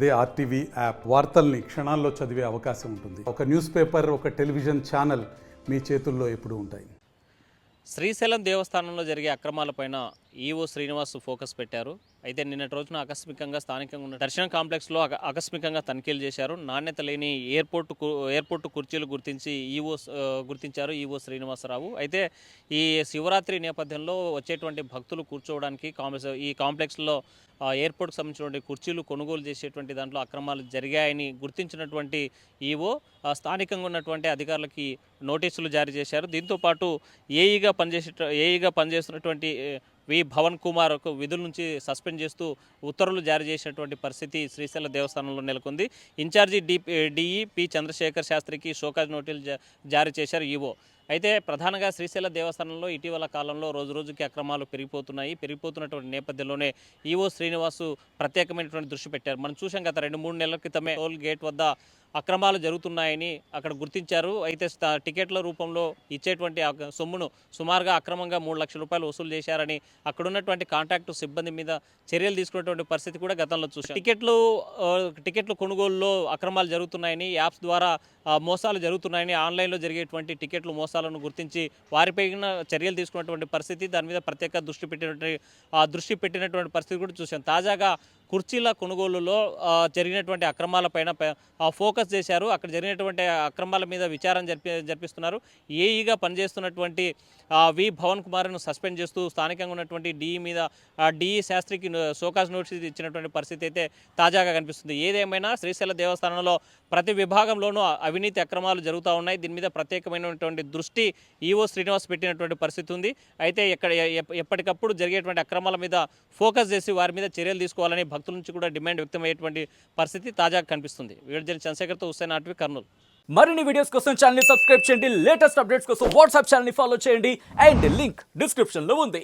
అదే RTV app వార్తల్ని క్షణాల్లో చదివే అవకాశం ఉంటుంది. ఒక న్యూస్ పేపర్, ఒక టెలివిజన్ ఛానల్ మీ చేతుల్లో ఎప్పుడూ ఉంటాయి. శ్రీశైలం దేవస్థానంలో జరిగే అక్రమాలపైన ఈవో శ్రీనివాస్ ఫోకస్ పెట్టారు. అయితే నిన్నటి రోజున ఆకస్మికంగా స్థానికంగా ఉన్న దర్శనం కాంప్లెక్స్లో ఆకస్మికంగా తనిఖీలు చేశారు. నాణ్యత లేని ఎయిర్పోర్టు కుర్చీలు గుర్తించారు ఈవో శ్రీనివాసరావు. అయితే ఈ శివరాత్రి నేపథ్యంలో వచ్చేటువంటి భక్తులు కూర్చోవడానికి ఈ కాంప్లెక్స్లో ఎయిర్పోర్ట్కి సంబంధించినటువంటి కుర్చీలు కొనుగోలు చేసేటువంటి దాంట్లో అక్రమాలు జరిగాయని గుర్తించినటువంటి ఈవో స్థానికంగా ఉన్నటువంటి అధికారులకి నోటీసులు జారీ చేశారు. దీంతోపాటు ఏఈగా పనిచేస్తున్నటువంటి వి భవన్ కుమార్కు విధుల నుంచి సస్పెండ్ చేస్తూ ఉత్తర్వులు జారీ చేసినటువంటి పరిస్థితి శ్రీశైలం దేవస్థానంలో నెలకొంది. ఇన్ఛార్జి డిఈ పి చంద్రశేఖర్ శాస్త్రికి షోకాజ్ నోటీసులు జారీ చేశారు ఈవో. అయితే ప్రధానంగా శ్రీశైలం దేవస్థానంలో ఇటీవల కాలంలో రోజుకి అక్రమాలు పెరిగిపోతున్నటువంటి నేపథ్యంలోనే ఈవో శ్రీనివాసు ప్రత్యేకమైనటువంటి దృష్టి పెట్టారు. మనం చూసాం గత 2-3 నెలల క్రితమే టోల్ గేట్ వద్ద అక్రమాలు జరుగుతున్నాయని అక్కడ గుర్తించారు. అయితే టికెట్ల రూపంలో ఇచ్చేటువంటి సొమ్మును సుమారుగా అక్రమంగా 3 లక్షల రూపాయలు వసూలు చేశారని అక్కడ ఉన్నటువంటి కాంట్రాక్టు సిబ్బంది మీద చర్యలు తీసుకున్నటువంటి పరిస్థితి కూడా గతంలో చూసాం. టికెట్లు కొనుగోలులో అక్రమాలు జరుగుతున్నాయని, యాప్స్ ద్వారా మోసాలు జరుగుతున్నాయని, ఆన్లైన్లో జరిగేటువంటి టికెట్లు మోసాలను గుర్తించి వారిపైన చర్యలు తీసుకున్నటువంటి పరిస్థితి, దాని మీద ప్రత్యేక దృష్టి పెట్టినటువంటి పరిస్థితి కూడా చూసాం. తాజాగా కుర్చీల కొనుగోలులో జరిగినటువంటి అక్రమాలపైన ఫోకస్ చేశారు. అక్కడ జరిగినటువంటి అక్రమాల మీద విచారణ జరిపిస్తున్నారు. ఏఈగా పనిచేస్తున్నటువంటి వి భవన్ కుమార్ను సస్పెండ్ చేస్తూ స్థానికంగా ఉన్నటువంటి డిఈ శాస్త్రికి షోకాజ్ నోటీస్ ఇచ్చినటువంటి పరిస్థితి అయితే తాజాగా కనిపిస్తుంది. ఏదేమైనా శ్రీశైల దేవస్థానంలో ప్రతి విభాగంలోనూ అవినీతి అక్రమాలు జరుగుతూ ఉన్నాయి. దీని మీద ప్రత్యేకమైనటువంటి దృష్టి ఈవో శ్రీనివాస్ పెట్టినటువంటి పరిస్థితి ఉంది. అయితే ఎప్పటికప్పుడు జరిగేటువంటి అక్రమాల మీద ఫోకస్ చేసి వారి మీద చర్యలు తీసుకోవాలని భక్తుల నుంచి కూడా డిమాండ్ వ్యక్తమయ్యేటువంటి పరిస్థితి తాజాగా కనిపిస్తుంది. వీడియో చంద్రశేఖర్తో హుస్సేన్ ఆర్టీవీ, కర్నూలు. మరిన్ని వీడియోస్ కోసం ఛానల్ ని సబ్స్క్రైబ్ చేయండి. లేటెస్ట్ అప్డేట్స్ కోసం వాట్సాప్ ఛానల్ ని ఫాలో చేయండి. అండ్ లింక్ డిస్క్రిప్షన్ లో ఉంది.